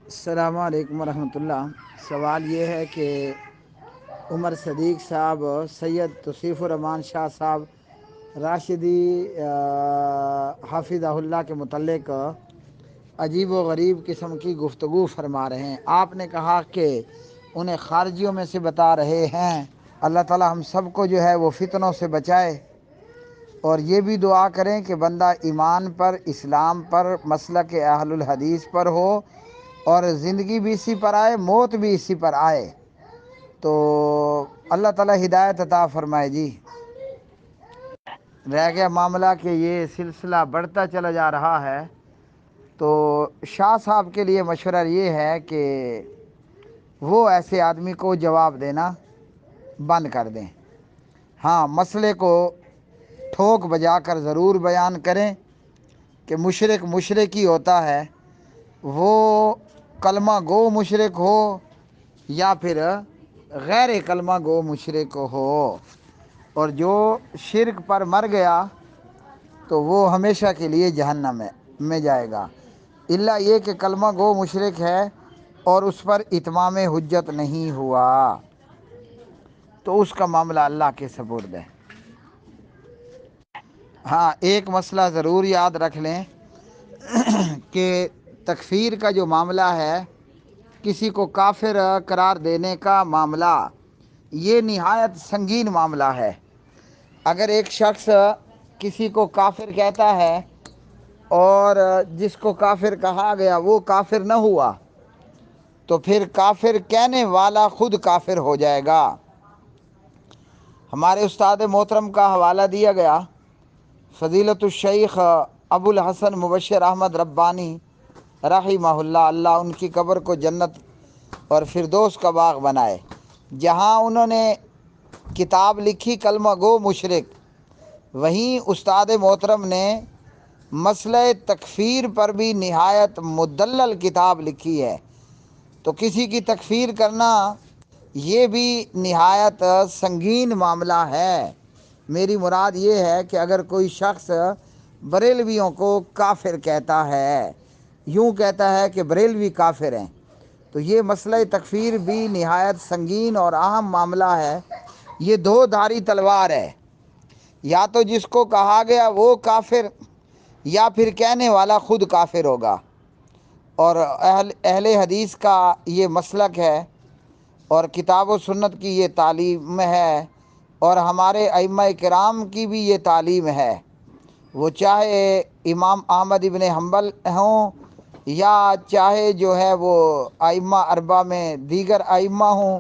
السلام علیکم ورحمۃ اللہ۔ سوال یہ ہے کہ عمر صدیق صاحب، سید توصیف الرحمان شاہ صاحب راشدی حافظہ اللہ کے متعلق عجیب و غریب قسم کی گفتگو فرما رہے ہیں۔ آپ نے کہا کہ انہیں خارجیوں میں سے بتا رہے ہیں۔ اللہ تعالی ہم سب کو جو ہے وہ فتنوں سے بچائے، اور یہ بھی دعا کریں کہ بندہ ایمان پر، اسلام پر، مسلک اہل الحدیث پر ہو، اور زندگی بھی اسی پر آئے، موت بھی اسی پر آئے، تو اللہ تعالی ہدایت عطا فرمائے۔ جی، رہ گیا معاملہ کہ یہ سلسلہ بڑھتا چلا جا رہا ہے، تو شاہ صاحب کے لیے مشورہ یہ ہے کہ وہ ایسے آدمی کو جواب دینا بند کر دیں۔ ہاں، مسئلے کو ٹھوک بجا کر ضرور بیان کریں کہ مشرک ہی ہوتا ہے، وہ کلمہ گو مشرک ہو یا پھر غیر کلمہ گو مشرک ہو، اور جو شرک پر مر گیا تو وہ ہمیشہ کے لیے جہنم میں جائے گا، الا یہ کہ کلمہ گو مشرک ہے اور اس پر اتمام حجت نہیں ہوا، تو اس کا معاملہ اللہ کے سپرد ہے۔ ہاں، ایک مسئلہ ضرور یاد رکھ لیں کہ تکفیر کا جو معاملہ ہے، کسی کو کافر قرار دینے کا معاملہ، یہ نہایت سنگین معاملہ ہے۔ اگر ایک شخص کسی کو کافر کہتا ہے اور جس کو کافر کہا گیا وہ کافر نہ ہوا، تو پھر کافر کہنے والا خود کافر ہو جائے گا۔ ہمارے استاد محترم کا حوالہ دیا گیا، فضیلت الشیخ ابو الحسن مبشر احمد ربانی رحمہ اللہ، اللہ ان کی قبر کو جنت اور فردوس کا باغ بنائے، جہاں انہوں نے کتاب لکھی کلمہ گو مشرک، وہیں استاد محترم نے مسئلہ تکفیر پر بھی نہایت مدلل کتاب لکھی ہے۔ تو کسی کی تکفیر کرنا یہ بھی نہایت سنگین معاملہ ہے۔ میری مراد یہ ہے کہ اگر کوئی شخص بریلویوں کو کافر کہتا ہے، یوں کہتا ہے کہ بریلوی کافر ہیں، تو یہ مسئلہ تکفیر بھی نہایت سنگین اور اہم معاملہ ہے۔ یہ دو دھاری تلوار ہے، یا تو جس کو کہا گیا وہ کافر، یا پھر کہنے والا خود کافر ہوگا، اور اہل حدیث کا یہ مسلک ہے، اور کتاب و سنت کی یہ تعلیم ہے، اور ہمارے ائمہ کرام کی بھی یہ تعلیم ہے، وہ چاہے امام احمد ابن حنبل ہوں یا چاہے جو ہے وہ ائمہ اربعہ میں دیگر ائمہ ہوں،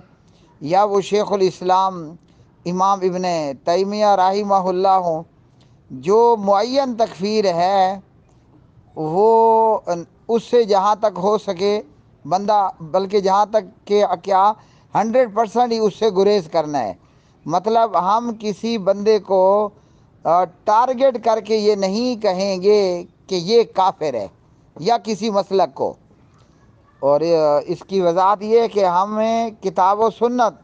یا وہ شیخ الاسلام امام ابن تیمیہ رحمہ اللہ ہوں، جو معین تکفیر ہے وہ اس سے جہاں تک ہو سکے بندہ، بلکہ جہاں تک کہ کیا 100% ہی اس سے گریز کرنا ہے۔ مطلب ہم کسی بندے کو ٹارگٹ کر کے یہ نہیں کہیں گے کہ یہ کافر ہے، یا کسی مسلک کو، اور اس کی وضاحت یہ ہے کہ ہمیں کتاب و سنت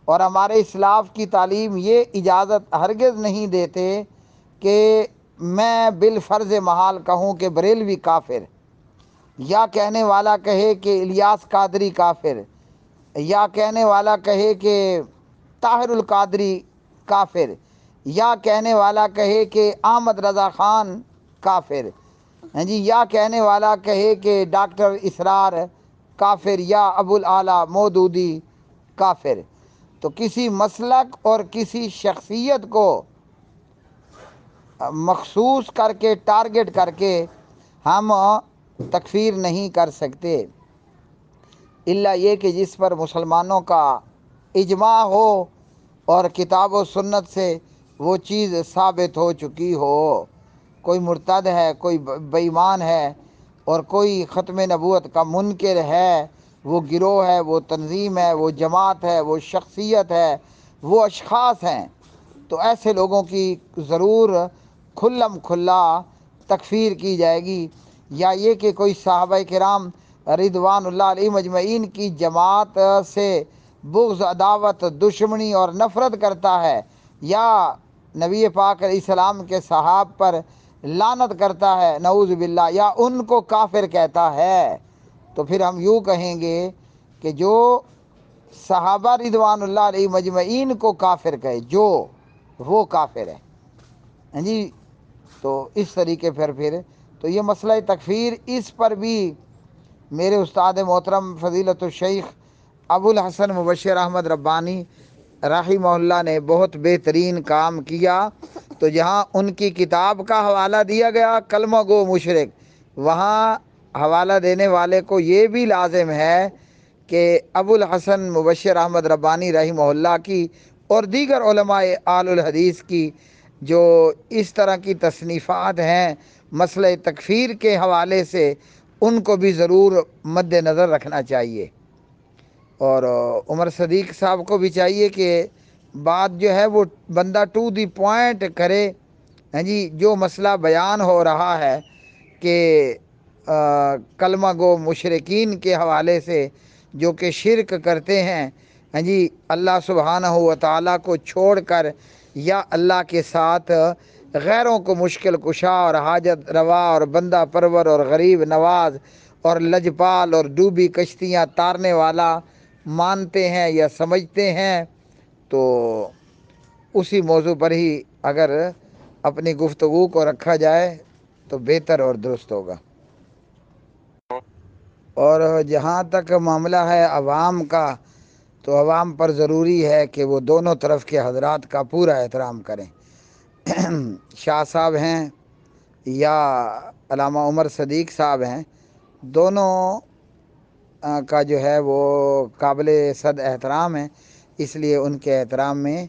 اور ہمارے اسلاف کی تعلیم یہ اجازت ہرگز نہیں دیتے کہ میں بالفرض محال کہوں کہ بریلوی کافر، یا کہنے والا کہے کہ الیاس قادری کافر، یا کہنے والا کہے کہ طاہر القادری کافر، یا کہنے والا کہے کہ احمد رضا خان کافر، جی، یا کہنے والا کہے کہ ڈاکٹر اسرار کافر، یا ابو الاعلیٰ مودودی کافر۔ تو کسی مسلک اور کسی شخصیت کو مخصوص کر کے، ٹارگٹ کر کے ہم تکفیر نہیں کر سکتے، الا یہ کہ جس پر مسلمانوں کا اجماع ہو اور کتاب و سنت سے وہ چیز ثابت ہو چکی ہو۔ کوئی مرتد ہے، کوئی بے ایمان ہے، اور کوئی ختم نبوت کا منکر ہے، وہ گروہ ہے، وہ تنظیم ہے، وہ جماعت ہے، وہ شخصیت ہے، وہ اشخاص ہیں، تو ایسے لوگوں کی ضرور کھلم کھلا تکفیر کی جائے گی۔ یا یہ کہ کوئی صحابہ کرام رضوان اللہ علیہ مجمعین کی جماعت سے بغض، عداوت، دشمنی اور نفرت کرتا ہے، یا نبی پاک علیہ السلام کے صحاب پر لعنت کرتا ہے، نعوذ باللہ، یا ان کو کافر کہتا ہے، تو پھر ہم یوں کہیں گے کہ جو صحابہ رضوان اللہ علیہ مجمعین کو کافر کہے جو وہ کافر ہے. ہاں جی. تو اس طریقے پھر تو یہ مسئلہ تکفیر، اس پر بھی میرے استاد محترم فضیلت الشیخ ابو الحسن مبشر احمد ربانی رحمہ اللہ نے بہت بہترین کام کیا. تو جہاں ان کی کتاب کا حوالہ دیا گیا کلمہ گو مشرک، وہاں حوالہ دینے والے کو یہ بھی لازم ہے کہ ابو الحسن مبشر احمد ربانی رحمہ اللہ کی اور دیگر علماء آل الحدیث کی جو اس طرح کی تصنیفات ہیں مسئلہ تکفیر کے حوالے سے، ان کو بھی ضرور مد نظر رکھنا چاہیے. اور عمر صدیق صاحب کو بھی چاہیے کہ بات جو ہے وہ بندہ ٹو دی پوائنٹ کرے. ہاں جی. جو مسئلہ بیان ہو رہا ہے کہ کلمہ گو مشرکین کے حوالے سے جو کہ شرک کرتے ہیں، ہاں جی، اللہ سبحانہ و تعالیٰ کو چھوڑ کر یا اللہ کے ساتھ غیروں کو مشکل کشا اور حاجت روا اور بندہ پرور اور غریب نواز اور لجپال اور ڈوبی کشتیاں تارنے والا مانتے ہیں یا سمجھتے ہیں، تو اسی موضوع پر ہی اگر اپنی گفتگو کو رکھا جائے تو بہتر اور درست ہوگا. اور جہاں تک معاملہ ہے عوام کا، تو عوام پر ضروری ہے کہ وہ دونوں طرف کے حضرات کا پورا احترام کریں. شاہ صاحب ہیں یا علامہ عمر صدیق صاحب ہیں، دونوں کا جو ہے وہ قابل صد احترام ہے، اس لیے ان کے احترام میں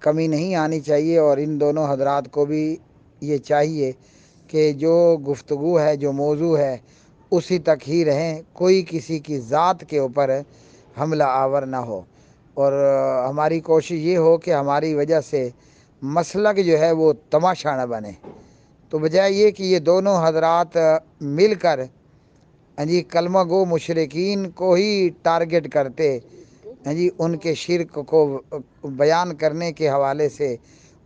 کمی نہیں آنی چاہیے. اور ان دونوں حضرات کو بھی یہ چاہیے کہ جو گفتگو ہے، جو موضوع ہے، اسی تک ہی رہیں، کوئی کسی کی ذات کے اوپر حملہ آور نہ ہو. اور ہماری کوشش یہ ہو کہ ہماری وجہ سے مسلک جو ہے وہ تماشا نہ بنے. تو بجائے یہ کہ یہ دونوں حضرات مل کر ہاں جی کلمہ گو مشرکین کو ہی ٹارگٹ کرتے، ہاں جی، ان کے شرک کو بیان کرنے کے حوالے سے،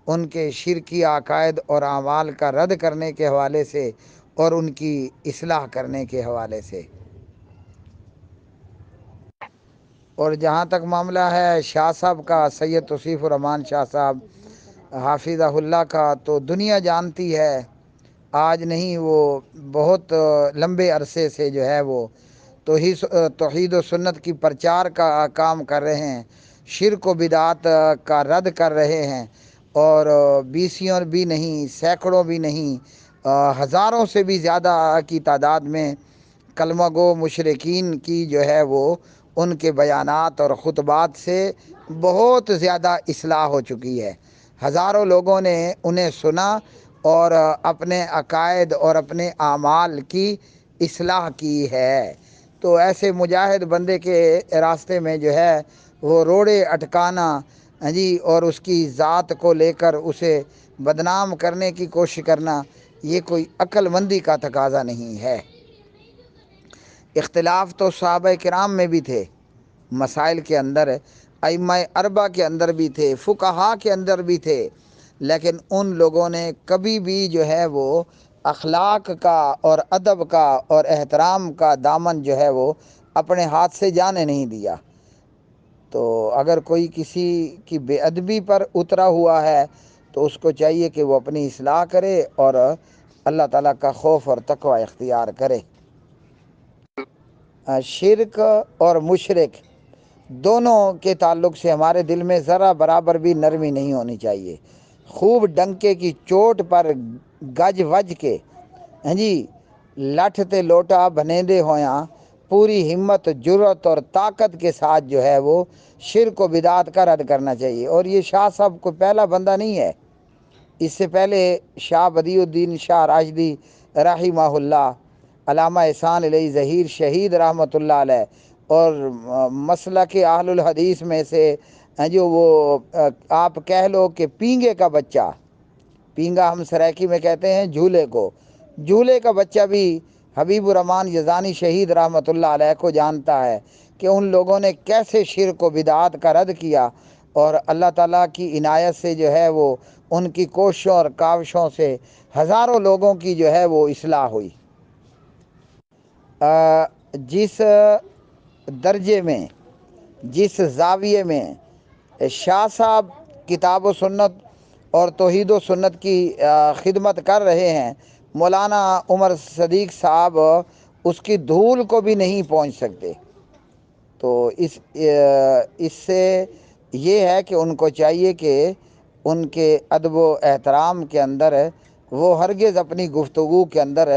ان کے شرکی عقائد اور اعمال کا رد کرنے کے حوالے سے اور ان کی اصلاح کرنے کے حوالے سے. اور جہاں تک معاملہ ہے شاہ صاحب کا، سید توصیف الرحمان شاہ صاحب حافظہ اللہ کا، تو دنیا جانتی ہے، آج نہیں وہ بہت لمبے عرصے سے جو ہے وہ توحید و سنت کی پرچار کا کام کر رہے ہیں، شرک و بدعات کا رد کر رہے ہیں. اور بیسیوں بھی نہیں، سینکڑوں بھی نہیں، ہزاروں سے بھی زیادہ کی تعداد میں کلمہ گو مشرکین کی جو ہے وہ ان کے بیانات اور خطبات سے بہت زیادہ اصلاح ہو چکی ہے. ہزاروں لوگوں نے انہیں سنا اور اپنے عقائد اور اپنے اعمال کی اصلاح کی ہے. تو ایسے مجاہد بندے کے راستے میں جو ہے وہ روڑے اٹکانا، ہاں جی، اور اس کی ذات کو لے کر اسے بدنام کرنے کی کوشش کرنا، یہ کوئی عقل مندی کا تقاضا نہیں ہے. اختلاف تو صحابہ کرام میں بھی تھے، مسائل کے اندر، ائمہ اربعہ کے اندر بھی تھے، فقہا کے اندر بھی تھے، لیکن ان لوگوں نے کبھی بھی جو ہے وہ اخلاق کا اور ادب کا اور احترام کا دامن جو ہے وہ اپنے ہاتھ سے جانے نہیں دیا. تو اگر کوئی کسی کی بے ادبی پر اترا ہوا ہے تو اس کو چاہیے کہ وہ اپنی اصلاح کرے اور اللہ تعالیٰ کا خوف اور تقوی اختیار کرے. شرک اور مشرک دونوں کے تعلق سے ہمارے دل میں ذرا برابر بھی نرمی نہیں ہونی چاہیے. خوب ڈنکے کی چوٹ پر گج وج کے، ہاں جی، لٹھ تے لوٹا بنیندے ہویاں پوری ہمت، جرت اور طاقت کے ساتھ جو ہے وہ شرک و بدعات کا رد کرنا چاہیے. اور یہ شاہ صاحب کو پہلا بندہ نہیں ہے، اس سے پہلے شاہ بدیع الدین شاہ راشدی رحمہ اللہ، علامہ احسان علیہ ظہیر شہید رحمۃ اللہ علیہ، اور مسلک اہل الحدیث میں سے جو وہ آپ کہہ لو کہ پینگے کا بچہ، پینگا ہم سرائکی میں کہتے ہیں جھولے کو، جھولے کا بچہ بھی حبیب الرحمن یزانی شہید رحمۃ اللہ علیہ کو جانتا ہے کہ ان لوگوں نے کیسے شرک و بدعات کا رد کیا، اور اللہ تعالیٰ کی عنایت سے جو ہے وہ ان کی کوششوں اور کاوشوں سے ہزاروں لوگوں کی جو ہے وہ اصلاح ہوئی. جس درجے میں، جس زاویے میں شاہ صاحب کتاب و سنت اور توحید و سنت کی خدمت کر رہے ہیں، مولانا عمر صدیق صاحب اس کی دھول کو بھی نہیں پہنچ سکتے۔ تو اس سے یہ ہے کہ ان کو چاہیے کہ ان کے ادب و احترام کے اندر وہ ہرگز اپنی گفتگو کے اندر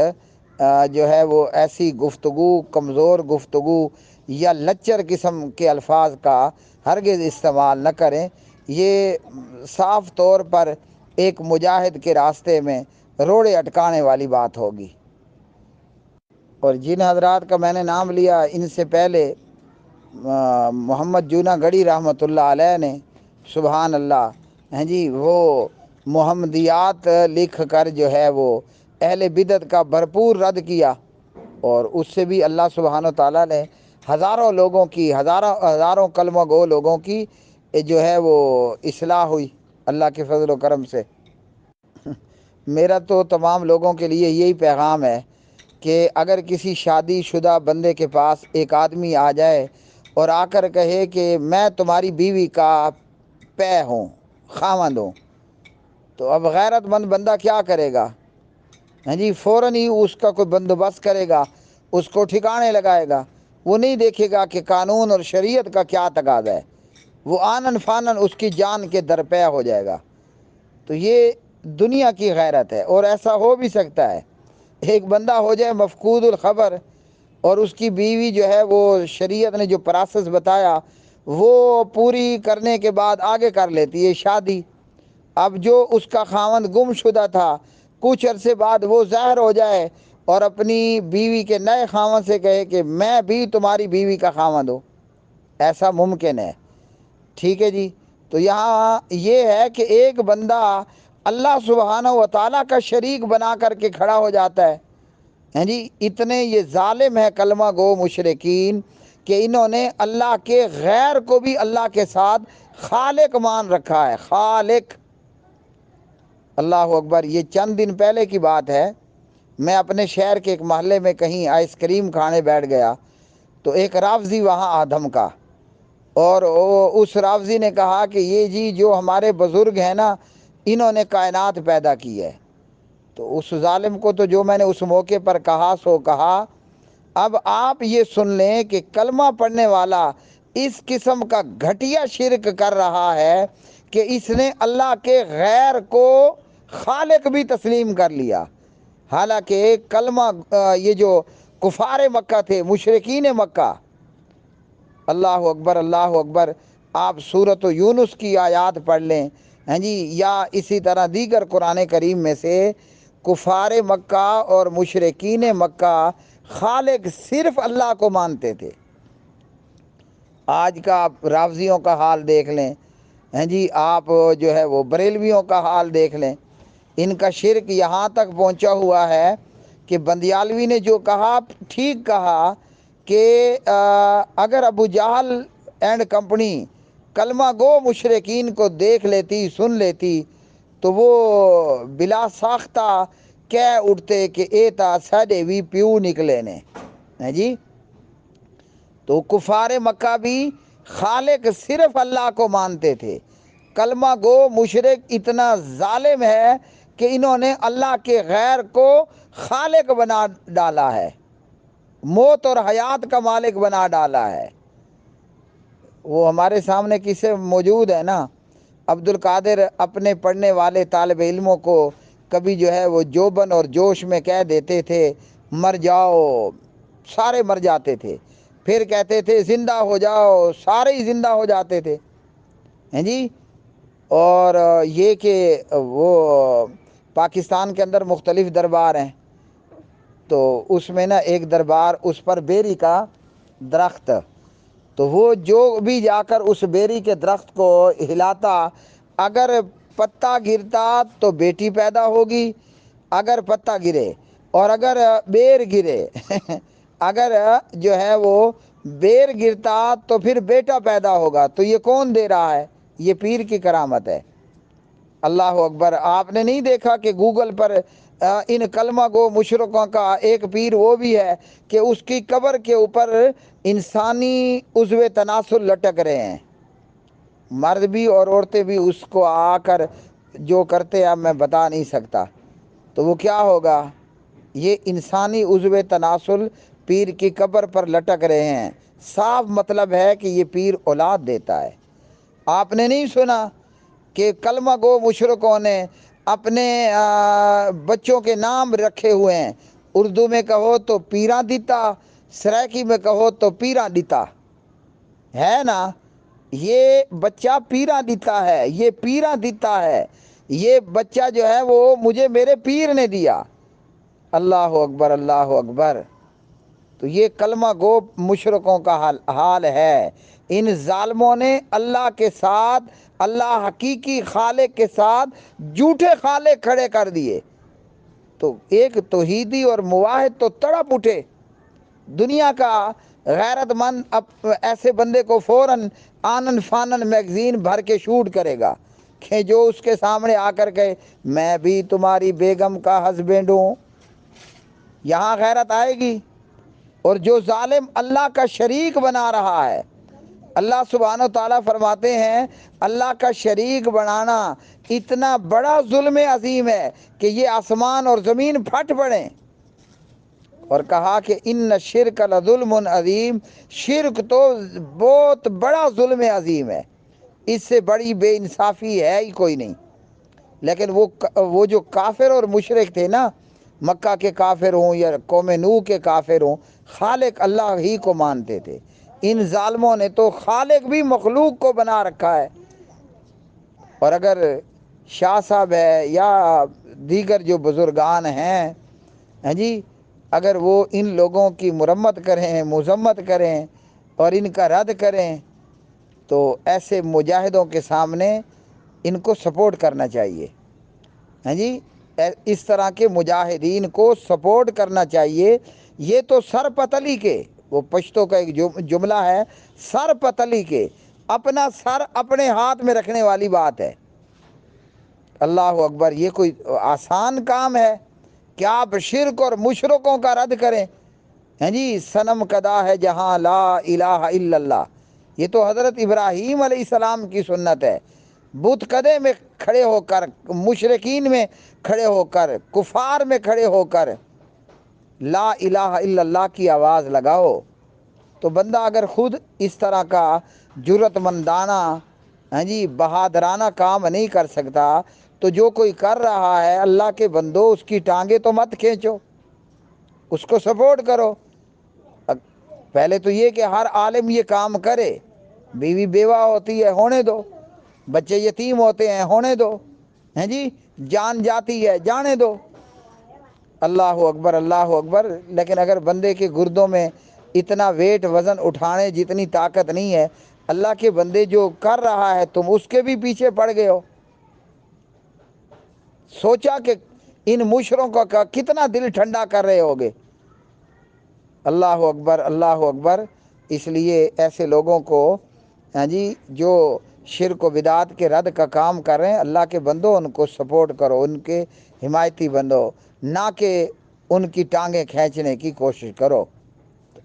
جو ہے وہ ایسی گفتگو، کمزور گفتگو یا لچر قسم کے الفاظ کا ہرگز استعمال نہ کریں۔ یہ صاف طور پر ایک مجاہد کے راستے میں روڑے اٹکانے والی بات ہوگی۔ اور جن حضرات کا میں نے نام لیا، ان سے پہلے محمد جونا گڑھی رحمۃ اللہ علیہ نے، سبحان اللہ، ہیں جی، وہ محمدیات لکھ کر جو ہے وہ اہل بدعت کا بھرپور رد کیا، اور اس سے بھی اللہ سبحانہ تعالیٰ نے ہزاروں لوگوں کی، ہزاروں کلمہ گو لوگوں کی جو ہے وہ اصلاح ہوئی اللہ کے فضل و کرم سے۔ میرا تو تمام لوگوں کے لیے یہی پیغام ہے کہ اگر کسی شادی شدہ بندے کے پاس ایک آدمی آ جائے اور آ کر کہے کہ میں تمہاری بیوی کا پے ہوں، خاوند ہوں، تو اب غیرت مند بندہ کیا کرے گا؟ ہاں جی، فوراً ہی اس کا کوئی بندوبست کرے گا، اس کو ٹھکانے لگائے گا۔ وہ نہیں دیکھے گا کہ قانون اور شریعت کا کیا تقاضا ہے، وہ آنن فانن اس کی جان کے درپے ہو جائے گا۔ تو یہ دنیا کی غیرت ہے، اور ایسا ہو بھی سکتا ہے۔ ایک بندہ ہو جائے مفقود الخبر، اور اس کی بیوی جو ہے وہ شریعت نے جو پروسیس بتایا وہ پوری کرنے کے بعد آگے کر لیتی ہے شادی۔ اب جو اس کا خاوند گم شدہ تھا، کچھ عرصے بعد وہ ظاہر ہو جائے اور اپنی بیوی کے نئے خاوند سے کہے کہ میں بھی تمہاری بیوی کا خاوند ہوں، ایسا ممکن ہے۔ ٹھیک ہے جی۔ تو یہاں یہ ہے کہ ایک بندہ اللہ سبحانہ و تعالیٰ کا شریک بنا کر کے کھڑا ہو جاتا ہے، ہیں جی، اتنے یہ ظالم ہے کلمہ گو مشرکین کہ انہوں نے اللہ کے غیر کو بھی اللہ کے ساتھ خالق مان رکھا ہے، خالق۔ اللہ اکبر۔ یہ چند دن پہلے کی بات ہے، میں اپنے شہر کے ایک محلے میں کہیں آئس کریم کھانے بیٹھ گیا، تو ایک رافضی وہاں آدم کا، اور اس رافضی نے کہا کہ یہ جی جو ہمارے بزرگ ہیں نا، انہوں نے کائنات پیدا کی ہے۔ تو اس ظالم کو تو جو میں نے اس موقع پر کہا سو کہا۔ اب آپ یہ سن لیں کہ کلمہ پڑھنے والا اس قسم کا گھٹیا شرک کر رہا ہے کہ اس نے اللہ کے غیر کو خالق بھی تسلیم کر لیا، حالانکہ کلمہ یہ جو کفار مکہ تھے، مشرکین مکہ، اللہ اکبر، اللہ اکبر، آپ سورۃ یونس کی آیات پڑھ لیں، ہیں جی، یا اسی طرح دیگر قرآن کریم میں سے کفار مکہ اور مشرکین مکہ خالق صرف اللہ کو مانتے تھے۔ آج کا آپ رافضیوں کا حال دیکھ لیں، ہیں جی، آپ جو ہے وہ بریلویوں کا حال دیکھ لیں، ان کا شرک یہاں تک پہنچا ہوا ہے کہ بندیالوی نے جو کہا ٹھیک کہا کہ اگر ابو جہل اینڈ کمپنی کلمہ گو مشرکین کو دیکھ لیتی، سن لیتی، تو وہ بلا ساختہ کہہ اٹھتے کہ اے تا ساڈے بھی پیو نکلے نے، ہیں جی۔ تو کفار مکہ بھی خالق صرف اللہ کو مانتے تھے۔ کلمہ گو مشرک اتنا ظالم ہے کہ انہوں نے اللہ کے غیر کو خالق بنا ڈالا ہے، موت اور حیات کا مالک بنا ڈالا ہے۔ وہ ہمارے سامنے قصے موجود ہے نا، عبد القادر اپنے پڑھنے والے طالب علموں کو کبھی جو ہے وہ جوبن اور جوش میں کہہ دیتے تھے مر جاؤ، سارے مر جاتے تھے، پھر کہتے تھے زندہ ہو جاؤ، سارے ہی زندہ ہو جاتے تھے، ہیں جی۔ اور یہ کہ وہ پاکستان کے اندر مختلف دربار ہیں، تو اس میں نا ایک دربار، اس پر بیری کا درخت، تو وہ جو بھی جا کر اس بیری کے درخت کو ہلاتا، اگر پتا گرتا تو بیٹی پیدا ہوگی، اگر پتا گرے، اور اگر بیر گرے اگر جو ہے وہ بیر گرتا تو پھر بیٹا پیدا ہوگا۔ تو یہ کون دے رہا ہے؟ یہ پیر کی کرامت ہے۔ اللہ اکبر۔ آپ نے نہیں دیکھا کہ گوگل پر ان کلمہ گو مشرکوں کا ایک پیر وہ بھی ہے کہ اس کی قبر کے اوپر انسانی عضو تناسل لٹک رہے ہیں، مرد بھی اور عورتیں بھی اس کو آ کر جو کرتے اب میں بتا نہیں سکتا۔ تو وہ کیا ہوگا؟ یہ انسانی عضو تناسل پیر کی قبر پر لٹک رہے ہیں، صاف مطلب ہے کہ یہ پیر اولاد دیتا ہے۔ آپ نے نہیں سنا کہ کلمہ گو مشرکوں نے اپنے بچوں کے نام رکھے ہوئے ہیں؟ اردو میں کہو تو پیراں دیتا، سرائکی میں کہو تو پیراں دیتا، ہے نا؟ یہ بچہ پیراں دیتا ہے، یہ پیراں دیتا ہے، یہ بچہ جو ہے وہ مجھے میرے پیر نے دیا۔ اللہ اکبر، اللہ اکبر۔ تو یہ کلمہ گو مشرکوں کا حال ہے۔ ان ظالموں نے اللہ کے ساتھ، اللہ حقیقی خالق کے ساتھ جھوٹے خالق کھڑے کر دیے۔ تو ایک توحیدی اور موحد تو تڑپ اٹھے۔ دنیا کا غیرت مند ایسے بندے کو فوراً آنن فانن میگزین بھر کے شوٹ کرے گا کہ جو اس کے سامنے آ کر کے میں بھی تمہاری بیگم کا ہسبینڈ ہوں، یہاں غیرت آئے گی؟ اور جو ظالم اللہ کا شریک بنا رہا ہے، اللہ سبحانہ و تعالیٰ فرماتے ہیں اللہ کا شریک بنانا اتنا بڑا ظلم عظیم ہے کہ یہ آسمان اور زمین پھٹ پڑیں۔ اور کہا کہ ان شرک لظلم عظیم، شرک تو بہت بڑا ظلم عظیم ہے، اس سے بڑی بے انصافی ہے ہی کوئی نہیں۔ لیکن وہ جو کافر اور مشرک تھے نا، مکہ کے کافر ہوں یا قوم نوح کے کافر ہوں، خالق اللہ ہی کو مانتے تھے۔ ان ظالموں نے تو خالق بھی مخلوق کو بنا رکھا ہے۔ اور اگر شاہ صاحب ہے یا دیگر جو بزرگان ہیں، ہاں جی، اگر وہ ان لوگوں کی مرمت کریں، مذمت کریں اور ان کا رد کریں تو ایسے مجاہدوں کے سامنے ان کو سپورٹ کرنا چاہیے۔ ہاں جی، اس طرح کے مجاہدین کو سپورٹ کرنا چاہیے۔ یہ تو سر پتلی کے، وہ پشتو کا ایک جملہ ہے، سر پتلی کے، اپنا سر اپنے ہاتھ میں رکھنے والی بات ہے۔ اللہ اکبر۔ یہ کوئی آسان کام ہے کہ آپ شرک اور مشرکوں کا رد کریں؟ ہیں جی، صنم کدا ہے جہاں لا الہ الا اللہ، یہ تو حضرت ابراہیم علیہ السلام کی سنت ہے۔ بت کدے میں کھڑے ہو کر، مشرکین میں کھڑے ہو کر، کفار میں کھڑے ہو کر لا الہ الا اللہ کی آواز لگاؤ۔ تو بندہ اگر خود اس طرح کا جرأت مندانہ، ہاں جی، بہادرانہ کام نہیں کر سکتا تو جو کوئی کر رہا ہے، اللہ کے بندو اس کی ٹانگیں تو مت کھینچو، اس کو سپورٹ کرو۔ پہلے تو یہ کہ ہر عالم یہ کام کرے، بیوی بیوہ ہوتی ہے ہونے دو، بچے یتیم ہوتے ہیں ہونے دو، ہیں جی، جان جاتی ہے جانے دو۔ اللہ اکبر، اللہ اکبر۔ لیکن اگر بندے کے گردوں میں اتنا ویٹ وزن اٹھانے جتنی طاقت نہیں ہے، اللہ کے بندے جو کر رہا ہے تم اس کے بھی پیچھے پڑ گئے ہو۔ سوچا کہ ان مشرکوں کا کتنا دل ٹھنڈا کر رہے ہوگے۔ اللہ اکبر، اللہ اکبر۔ اس لیے ایسے لوگوں کو، ہاں جی، جو شرک و بدعات کے رد کا کام کر رہے ہیں، اللہ کے بندو ان کو سپورٹ کرو، ان کے حمایتی بندو، نہ کہ ان کی ٹانگیں کھینچنے کی کوشش کرو۔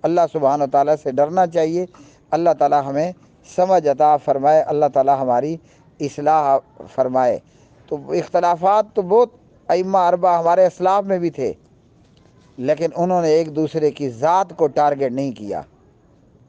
اللہ سبحانہ و تعالیٰ سے ڈرنا چاہیے۔ اللہ تعالیٰ ہمیں سمجھ عطا فرمائے، اللہ تعالیٰ ہماری اصلاح فرمائے۔ تو اختلافات تو بہت ائمہ اربعہ ہمارے اسلاف میں بھی تھے، لیکن انہوں نے ایک دوسرے کی ذات کو ٹارگٹ نہیں کیا۔